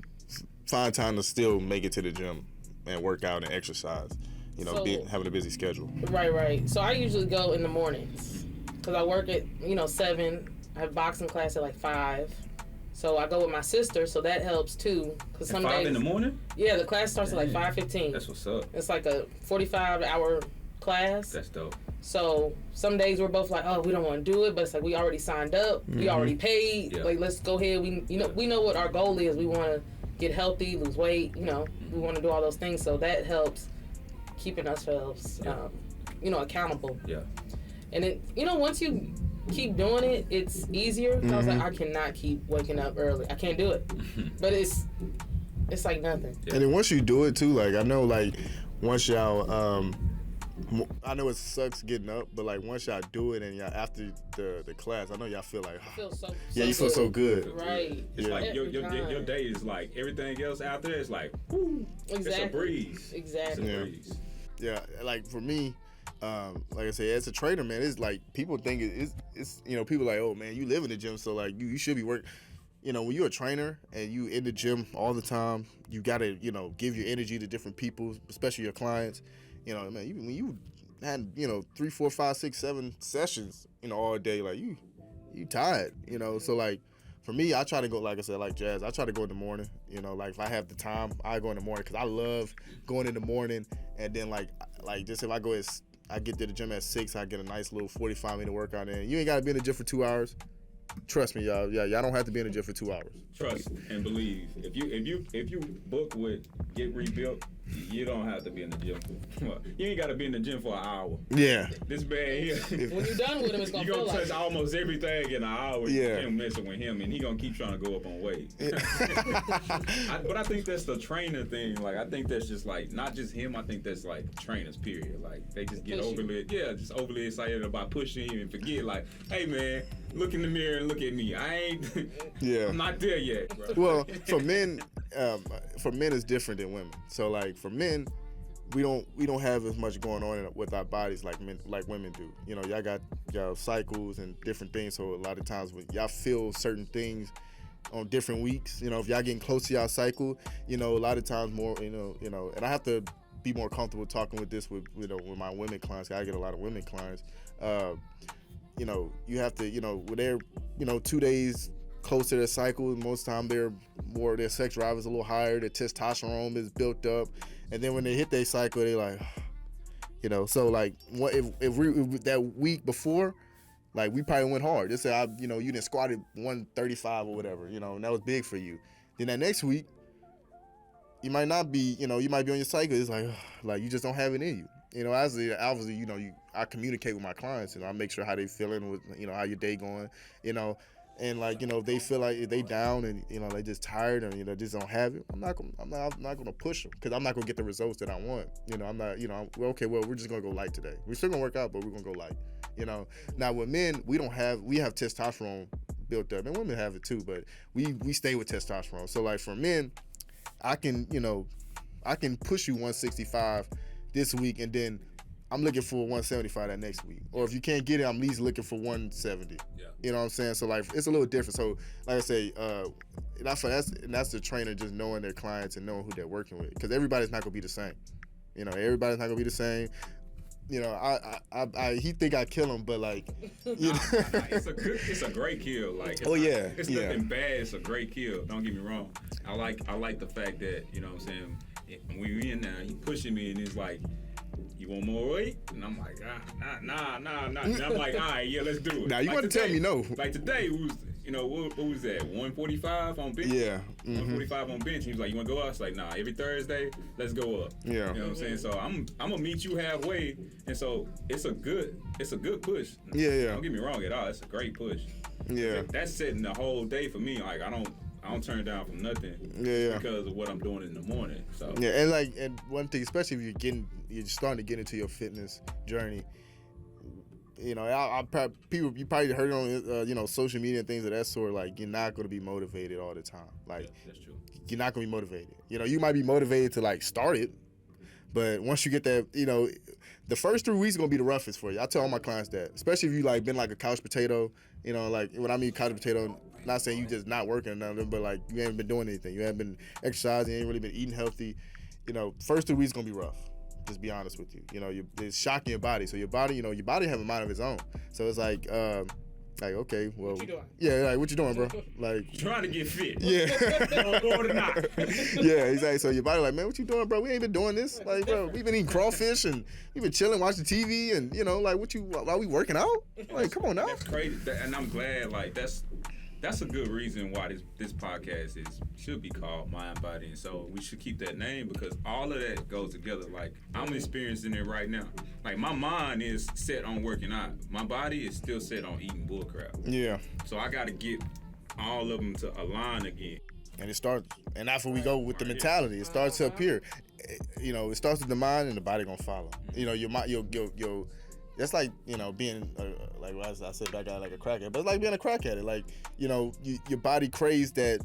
find time to still make it to the gym and work out and exercise? You know, having a busy schedule. Right. So I usually go in the mornings because I work at 7. I have boxing class at like 5. So I go with my sister, so that helps too. Cause some 5 days, in the morning? Yeah, the class starts at like 5:15. That's what's up. It's like a 45-hour class. That's dope. So some days we're both like, oh, we don't want to do it, but it's like we already signed up, we already paid. Yeah. Like, let's go ahead. We know what our goal is. We want to get healthy, lose weight. You know, we want to do all those things. So that helps keeping ourselves, accountable. Yeah. And it, once you keep doing it, it's easier. I was like, I cannot keep waking up early. I can't do it. But it's like nothing. Yeah. And then once you do it too, like I know, like once y'all, I know it sucks getting up, but like once y'all do it and y'all after the class, I know y'all feel like, Feel so yeah, you feel so good. Right. It's Yeah. like your day is like everything else out there is like, whoo, Exactly. it's a breeze. Exactly. It's a Yeah. breeze. Yeah, like for me, like I said, as a trainer, man, it's like people think it's people like, oh man, you live in the gym, so like you should be working. When you're a trainer and you in the gym all the time, you gotta give your energy to different people, especially your clients. Man, when you had 3, 4, 5, 6, 7 sessions, all day, like you tired, So like for me, I try to go, like I said, like Jazz, I try to go in the morning. Like if I have the time, I go in the morning because I love going in the morning. And then like just if I get to the gym at 6, I get a nice little 45-minute workout in. You ain't gotta be in the gym for 2 hours. Trust me, y'all. Yeah, y'all don't have to be in the gym for 2 hours. Trust and believe. If you book with Get Rebuilt, you don't have to be in the gym. You ain't got to be in the gym for an hour. Yeah. This man here, When you're done with him, it's gonna you feel gonna touch like almost everything in an hour. Yeah. You can't messing with him, and he gonna keep trying to go up on weight. But I think that's the trainer thing. Like I think that's just like not just him. I think that's like trainers. Period. Like they just get just overly excited about pushing him and forget. Like, hey man, look in the mirror and look at me. I ain't. Yeah. I'm not there yet. Bro. Well, for men it's different than women. So like for men, we don't have as much going on with our bodies like women do. Y'all got y'all cycles and different things. So a lot of times when y'all feel certain things on different weeks, if y'all getting close to y'all cycle, a lot of times more, and I have to be more comfortable talking with this with my women clients. I get a lot of women clients. You have to, when they're, 2 days close to their cycle, most time their sex drive is a little higher, their testosterone is built up, and then when they hit their cycle, they like, so like, what if that week before, like we probably went hard. Just say you didn't squatted 135 or whatever, and that was big for you. Then that next week, you might not be, you might be on your cycle. It's like you just don't have it in you. Obviously, I communicate with my clients and I make sure how they feeling with, how your day going, and like, if they feel like if they down and, they just tired or, just don't have it, I'm not going to push them because I'm not going to get the results that I want. I'm not, okay, well, we're just going to go light today. We're still going to work out, but we're going to go light, Now with men, we have testosterone built up and women have it too, but we stay with testosterone. So like for men, I can push you 165 this week and then I'm looking for 175 that next week. Or if you can't get it, I'm at least looking for 170. Yeah. You know what I'm saying? So like it's a little different. So like I say, that's the trainer just knowing their clients and knowing who they're working with. Because everybody's not gonna be the same. Everybody's not gonna be the same. He think I kill him, but like, it's a great kill. Like, it's nothing bad. It's a great kill. Don't get me wrong. I like the fact that what I'm saying. When we in there, he pushing me and he's like, you want more weight? And I'm like, nah. And I'm like, all right, yeah, let's do it. Now you want to tell me no? Like today, we was, what was that? 145 on bench. Yeah. 145 on bench. He was like, you want to go up? I was like, nah. Every Thursday, let's go up. Yeah. You know what I'm saying? So I'm gonna meet you halfway, and so it's a good push. Yeah. Don't get me wrong at all. It's a great push. Yeah. That's setting the whole day for me. Like I don't turn down from nothing. Yeah. Because of what I'm doing in the morning. So yeah, and one thing, especially if you're starting to get into your fitness journey. You probably heard it on social media and things of that sort. Like you're not going to be motivated all the time. Like yeah, that's true. You're not going to be motivated. You might be motivated to like start it, but once you get that, the first 3 weeks are going to be the roughest for you. I tell all my clients that, especially if you like been like a couch potato. Like when I mean couch potato. Not saying you just not working or nothing, but like you haven't been doing anything. You haven't been exercising. You ain't really been eating healthy. First 2 weeks gonna be rough. Just be honest with you. It's shocking your body. So your body, your body have a mind of its own. So it's like okay, well, what you doing? Yeah, like what you doing, bro? Like trying to get fit. Yeah. Or not. Yeah, exactly. So your body like, man, what you doing, bro? We ain't been doing this. Like, bro, we've been eating crawfish and we've been chilling, watching TV, and like while we working out? Like, come on now. That's crazy, and I'm glad. Like that's a good reason why this podcast should be called Mind, Body, and Soul. We should keep that name because all of that goes together. Like I'm experiencing it right now. Like my mind is set on working out. My body is still set on eating bullcrap. Yeah. So I got to get all of them to align again. And it starts, and that's where we go with the mentality. It starts up here. you know, it starts with the mind and the body gonna follow. You know, your mind, your that's like, you know, being like I said, that guy like a crackhead, but it's like being a crackhead. Like, you know, your body craves that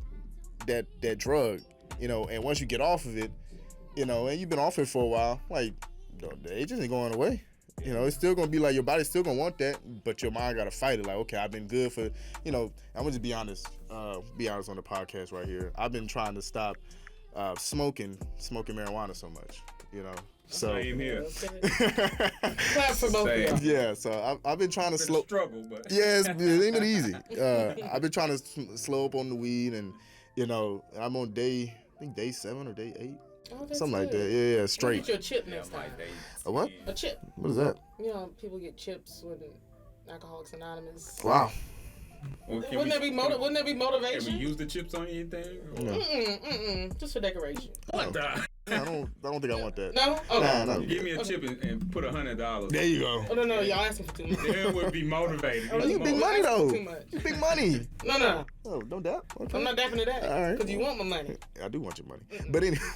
drug, you know, and once you get off of it, you know, and you've been off it for a while, like the agent ain't going away. You know, it's still gonna be like your body's still gonna want that, but your mind gotta fight it. Like, okay, I've been good for, you know, I'm gonna just be honest on the podcast right here. I've been trying to stop smoking marijuana so much, you know. So Same here. Clap for both of y'all. yeah, so I've been trying to It's been slow. a struggle, but Yeah, it ain't been easy. I've been trying to slow up on the weed, and you know, I'm on day 7 or day 8, Oh, that's something like good. that. Yeah, You straight. Get your chip next time. like they A what? A chip. What is that? You know, people get chips with Alcoholics Anonymous. Wow. Well, Wouldn't that be Can we motivation? use the chips on anything? No. Just for decoration. What the? I don't think I want that. No? Okay. Nah. Give me a chip and put $100. There you go. Oh, no, y'all asking for too much. Then would be motivated. Oh, You big money though. Too much. Big money. No. Oh, no doubt. Okay. I'm not dapping to that. All right. Because you want my money. I do want your money, but anyway,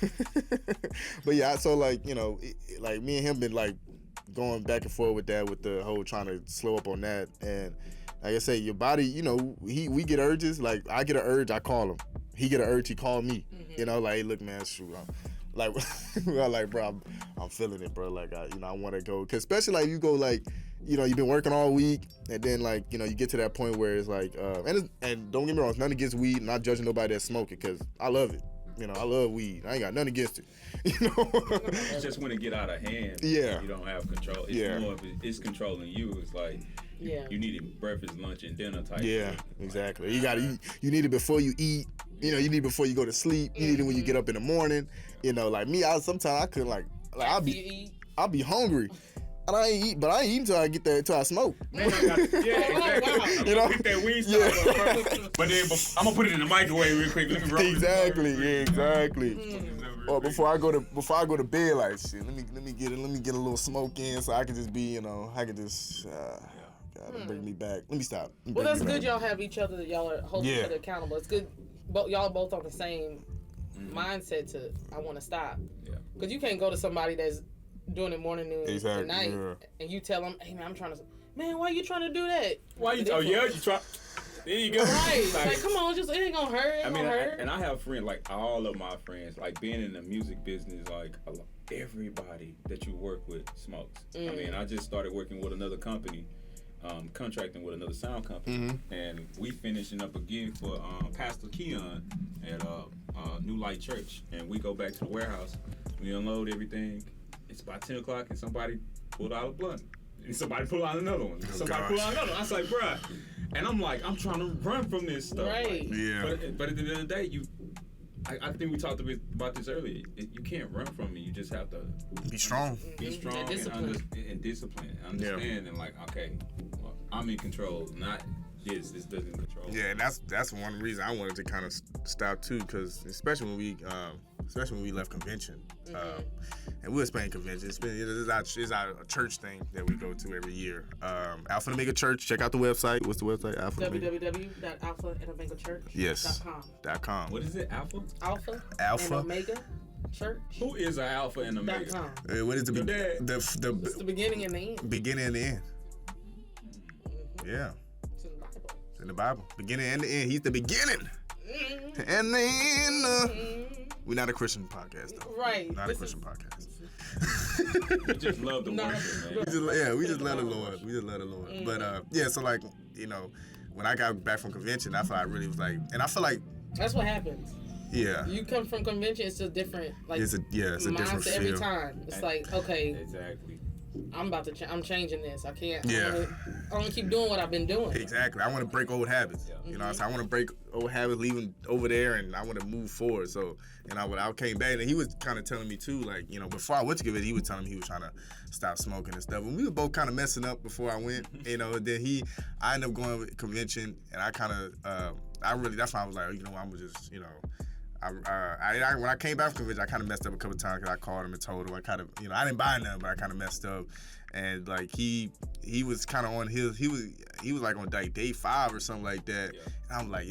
but yeah. So like, you know, like me and him been like going back and forth with that, with the whole trying to slow up on that, and like I say, your body, you know, we get urges. Like I get an urge, I call him. He get an urge, he call me. You know, like, hey, look, man, shoot, I'm like, bro, I'm feeling it, bro. Like, I want to go, cause especially like you go like, you know, you've been working all week, and then like, you know, you get to that point where it's like, and don't get me wrong, it's nothing against weed. I'm not judging nobody that's smoking, cause I love it. You know, I love weed. I ain't got nothing against it. You know. It's just when it get out of hand. Yeah. You don't have control. It's Yeah. more of it's controlling you. It's like you need it breakfast, lunch, and dinner type. Yeah, thing. exactly. You gotta eat. You need it before you eat. You know, you need it before you go to sleep. You need it when you get up in the morning. You know, like me, sometimes I couldn't like I'll be hungry. And I ain't eat, but I ain't eat until I get there, until I smoke. Man, exactly. You know? Get that weed Yeah. stuff. But then I'm gonna put it in the microwave real quick. Let me roll this Exactly, up. yeah, exactly. Mm. Or before I go to bed, like shit. Let me get a little smoke in, so I can just be, you know, I can just. God, bring me back. Let me stop. Well, that's good y'all have each other, y'all are holding Yeah. each other accountable. It's good, y'all are both on the same mindset to, I want to stop. Yeah. Because you can't go to somebody that's doing it morning, noon, Exactly, and night, yeah. and you tell them, hey man, I'm trying to, man, why you trying to do that? Why you? Oh yeah, you try. There you go. Right. Like, come on, it ain't gonna hurt. It ain't gonna hurt. And I have friends, like all of my friends, like being in the music business, like everybody that you work with smokes. I mean, I just started working with another company, contracting with another sound company, and we finishing up a gig for Pastor Keon at New Light Church, and we go back to the warehouse, we unload everything. It's about 10 o'clock, and somebody pulled out a blunt. And somebody pull out another one. Somebody pull out another one. I was like, bruh. And I'm like, I'm trying to run from this stuff. Right. Like, Yeah. But at the end of the day, I think we talked a bit about this earlier. You can't run from it. You just have to Be strong. be strong And discipline. and discipline. Understand and like, okay, well, I'm in control, not this. This doesn't control. Yeah, and that's one reason I wanted to kind of stop too, because especially when we left convention, and we'll explain convention. It's our church thing that we go to every year. Alpha and Omega Church. Check out the website. What's the website? Alpha and Omega. www.alphaandomegachurch.com. Yes. .com. What is it? Alpha? Alpha Alpha. and Omega Church. Who is an alpha and omega? .com. What is the Your dad. It's the beginning and the end. beginning and the end? Yeah, It's in the Bible. it's in the Bible. Beginning and the end. He's the beginning and the end. We're not a Christian podcast though. Right. Not a This Christian is- podcast. We just love the No. worship, man. We just love the Lord. We just love the Lord. But yeah, so like, you know, when I got back from convention, I felt I really was like, and I feel like, That's what happens. yeah, You come from convention, it's just different. Like it's a different mindset every feel. time. It's like, okay, Exactly. I'm about to. I'm changing this. I can't. Yeah. I want to keep doing what I've been doing. Exactly. I want to break old habits. You know, so I want to break old habits, leaving over there, and I want to move forward. So, and I came back, and he was kind of telling me too, like, you know, before I went to convention, he was telling me he was trying to stop smoking and stuff. And we were both kind of messing up before I went, you know. And then I ended up going to convention, and I kind of, that's why I was like, you know, I'm gonna just, you know. When I came back from convention, I kind of messed up a couple of times because I called him and told him I kind of, you know, I didn't buy nothing, but I kind of messed up, and like he was kind of on his, he was like on like day 5 or something like that, and I'm like,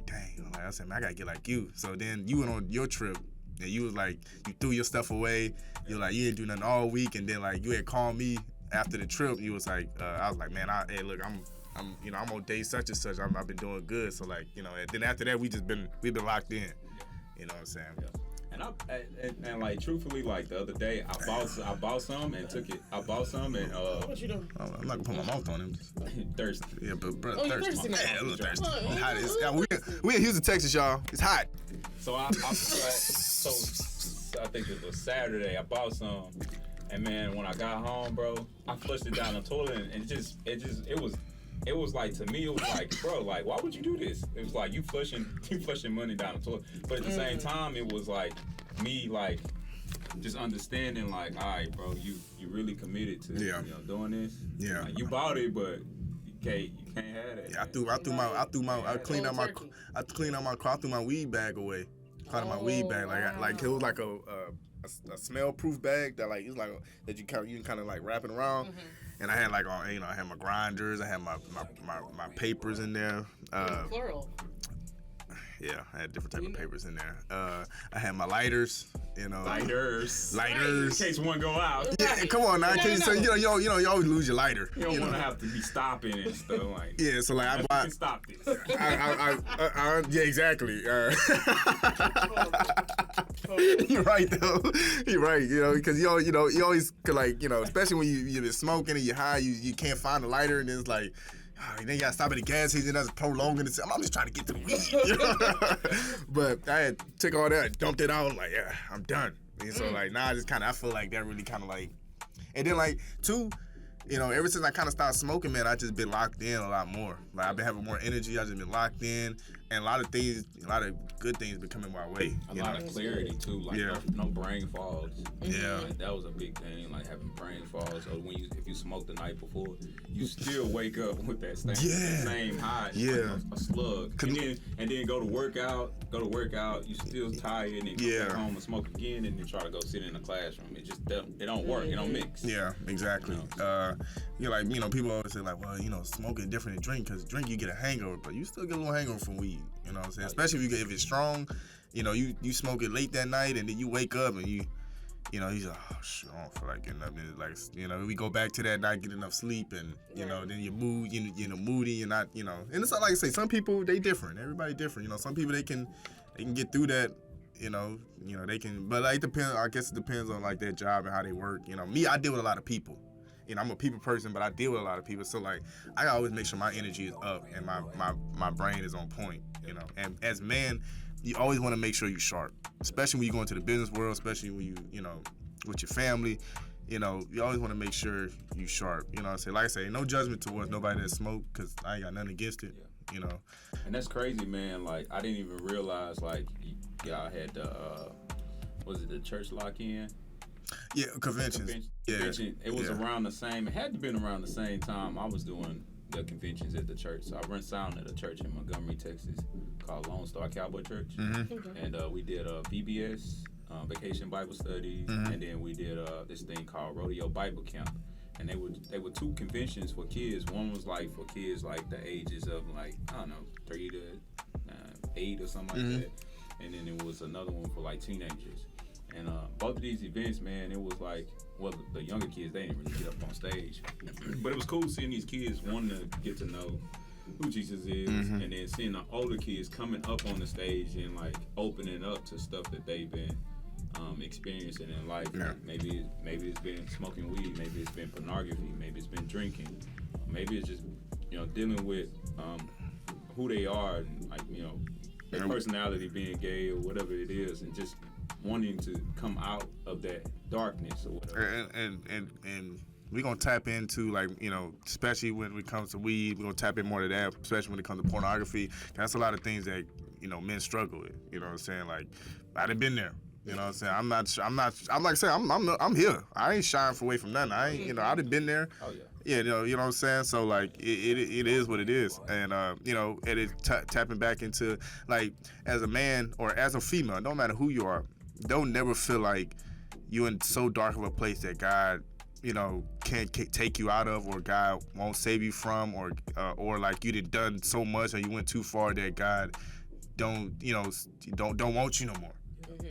dang, I said, man, I gotta get like you. So then you went on your trip, and you was like, you threw your stuff away. You were like, you didn't do nothing all week, and then like you had called me after the trip. You was like, I was like, man, hey, look, I'm on day such and such. I've been doing good. So like, you know, and then after that, we've been locked in. You know what I'm saying? Yeah. And like truthfully, like the other day, I bought some and took it. I bought some and What you doing? I'm not gonna put my mouth on him. thirsty. Yeah, but bro, Oh, you thirsty. thirsty now? Yeah, a little thirsty. Oh, It's hot. yeah. We in Houston, Texas, y'all. It's hot. So I think it was Saturday. I bought some, and man, when I got home, bro, I flushed it down the toilet, and it was like, to me, it was like, bro, like, why would you do this? It was like you flushing money down the toilet, but at the same time, it was like me, like, just understanding, like, all right, bro, you really committed to doing this. Yeah. Like, you bought it, but you can't have that. Yeah, I cleaned out my car. I threw my weed bag away. Out of my weed bag, like it was like a smell-proof bag that like it's like that you can kind of like wrap it around. And I had like I had my grinders, I had my papers in there. Plural. Yeah, I had different type of papers in there. I had my lighters, Lighters. Lighters. In case one go out. Yeah, come on now. So you always lose your lighter. You don't want to have to be stopping and stuff like. Yeah, so like I bought. Can stop this. Yeah, exactly. You're right though. You're right. Because you always like especially when you've been smoking and you're high, you can't find a lighter, and then it's like. Then you gotta stop at the gas station. That's prolonging it. I'm just trying to get to the weed. But I had took all that, dumped it out. Like, yeah, I'm done. And so like now I feel like that really kind of like, and then like too, ever since I kind of started smoking, man, I just been locked in a lot more. Like I've been having more energy. I just been locked in, and a lot of good things been coming my way. A lot of clarity too, like no brain fogs. Yeah, like, that was a big thing, like having brain fogs. So if you smoke the night before, you still wake up with that same high, like a slug, and then go to workout. You still tired, and then come back home and smoke again, and then try to go sit in the classroom. It just it don't work. It don't mix. Yeah, exactly. People always say like, well, smoking different than drink, because drink you get a hangover, but you still get a little hangover from weed. You know what I'm saying? Especially if it's strong. You smoke it late that night, and then you wake up and he's like, oh shit, I don't feel like getting up. And like, we go back to that, not get enough sleep, and then your mood, you're moody, you're not, and it's not like I say, some people they different. Everybody different. Some people they can get through that. They can, but like depends. I guess it depends on like their job and how they work. Me, I deal with a lot of people. I'm a people person, but I deal with a lot of people. So like, I always make sure my energy is up and my brain is on point. And as a man, you always want to make sure you're sharp, especially when you go into the business world, especially when you with your family. You always want to make sure you're sharp. I say, like I say, no judgment towards nobody that smoke, because I ain't got nothing against it. And that's crazy, man. Like I didn't even realize like y'all had the was it the church lock-in? Yeah, conventions. Convention. It was around the same. It had to have been around the same time I was doing the conventions at the church. So I run sound at a church in Montgomery, Texas, called Lone Star Cowboy Church, and we did a VBS, Vacation Bible Study, and then we did this thing called Rodeo Bible Camp. And they were two conventions for kids. One was like for kids like the ages of like 3 to 8 or something like that, and then it was another one for like teenagers. And both of these events, man, it was like, well, the younger kids, they didn't really get up on stage. But it was cool seeing these kids wanting to get to know who Jesus is, and then seeing the older kids coming up on the stage and like opening up to stuff that they've been experiencing in life. Yeah. Maybe it's been smoking weed, maybe it's been pornography, maybe it's been drinking, maybe it's just dealing with who they are, and like their personality being gay or whatever it is, and just wanting to come out of that darkness or whatever. And we're gonna tap into especially when it comes to weed, we're gonna tap in more to that, especially when it comes to pornography. That's a lot of things that men struggle with. You know what I'm saying? Like I done been there. You know what I'm saying? I'm like I say, I'm here. I ain't shying away from nothing. I ain't I done been there. Oh yeah. Yeah, you know what I'm saying? So like it is what it is. And and it tapping back into like as a man or as a female, no matter who you are, don't never feel like you're in so dark of a place that God, can't take you out of, or God won't save you from, or like you done so much or you went too far that God don't want you no more.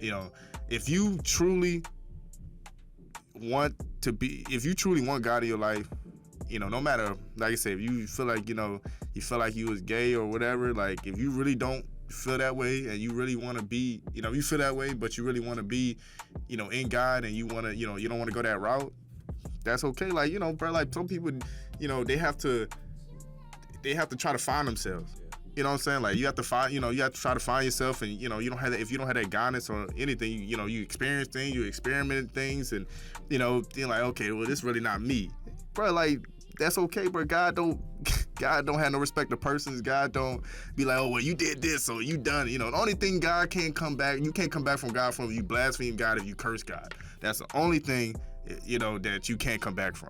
You know, if you truly want God in your life, you know, no matter, like I said, if you feel like, you feel like you was gay or whatever, like if you really don't feel that way and you really want to be, you feel that way, but you really want to be, in God, and you want to, you don't want to go that route, that's okay. Like, bro, like some people, they have to try to find themselves. You know what I'm saying? Like you have to find, you have to try to find yourself, and you don't have that. If you don't have that guidance or anything, you experience things, you experiment things, and you're like, okay, well, this really not me, bro. Like that's okay, bro. God don't have no respect to persons. God don't be like, oh, well, you did this, so you done it. The only thing God can't come back, you can't come back from God from, you blaspheme God, if you curse God. That's the only thing, that you can't come back from.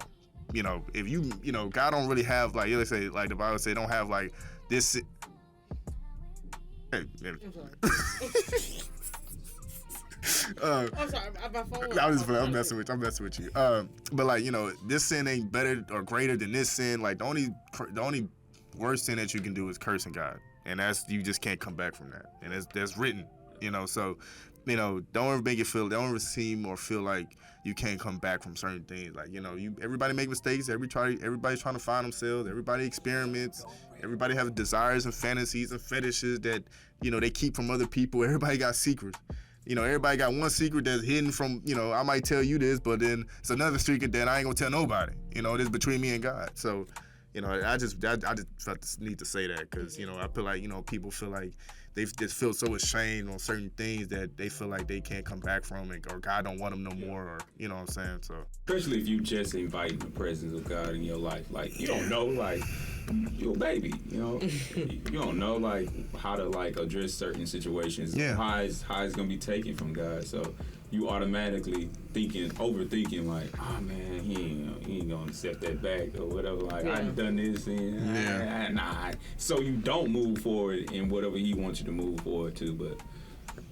If you, God don't really have, like, let's say, like the Bible say, don't have like this. Hey, I'm sorry, my phone. I'm messing with you. But like, this sin ain't better or greater than this sin. Like the only worst sin that you can do is cursing God, and you just can't come back from that. And that's written, So, don't ever don't ever seem or feel like you can't come back from certain things. Like, everybody make mistakes. Everybody's trying to find themselves. Everybody experiments. Everybody have desires and fantasies and fetishes that, they keep from other people. Everybody got secrets. Everybody got one secret that's hidden from, I might tell you this, but then it's another secret that I ain't gonna tell nobody. This is between me and God. So, I just need to say that because, I feel like, people feel like they just feel so ashamed on certain things that they feel like they can't come back from it, or God don't want them no more, or, you know what I'm saying? So, especially if you just inviting the presence of God in your life. Like, you don't know, like, you're a baby, you don't know, like, how to, like, address certain situations. Yeah. How it's gonna be taken from God. So you automatically overthinking, like, oh man, he ain't gonna accept that back or whatever. Like, Yeah. I've done this, and nah. So you don't move forward in whatever he wants you to move forward to. But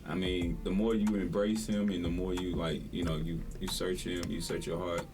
I mean, the more you embrace him, and the more you, like, you search him, you search your heart.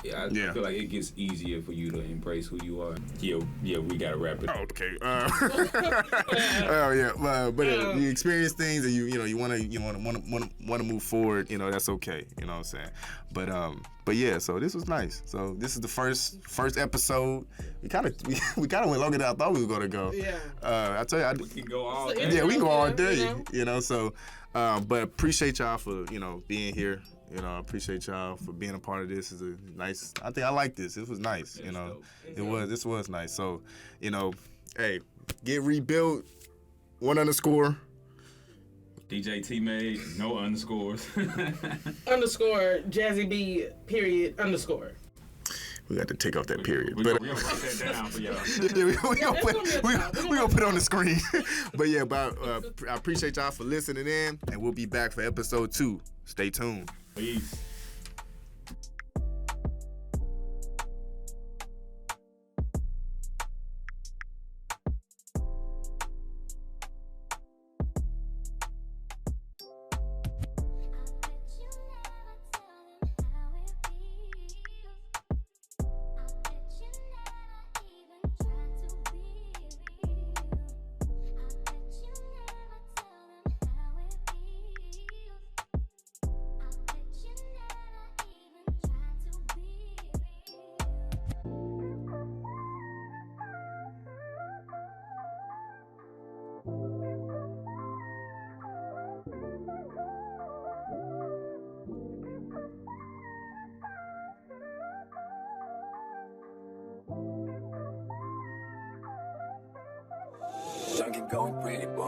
I feel like it gets easier for you to embrace who you are. Yeah, we gotta wrap it. Okay. Oh yeah, but you experience things, and you want to move forward. That's okay. You know what I'm saying? But yeah. So this was nice. So this is the first episode. We kind of went longer than I thought we were gonna go. Yeah. I tell you, We can go all Yeah, day. yeah, we can go all day. You So, but appreciate y'all for being here. I appreciate y'all for being a part of this. Is a nice. I think I like this. It was nice. This was nice. So, hey, get rebuilt. 1_ DJ T made no underscores. Underscore Jazzy B period underscore. We got to take off that period. We're gonna put that down for y'all. we gonna put it on the screen. But yeah, I appreciate y'all for listening in, and we'll be back for episode 2. Stay tuned. Peace. Junkie going pretty boy.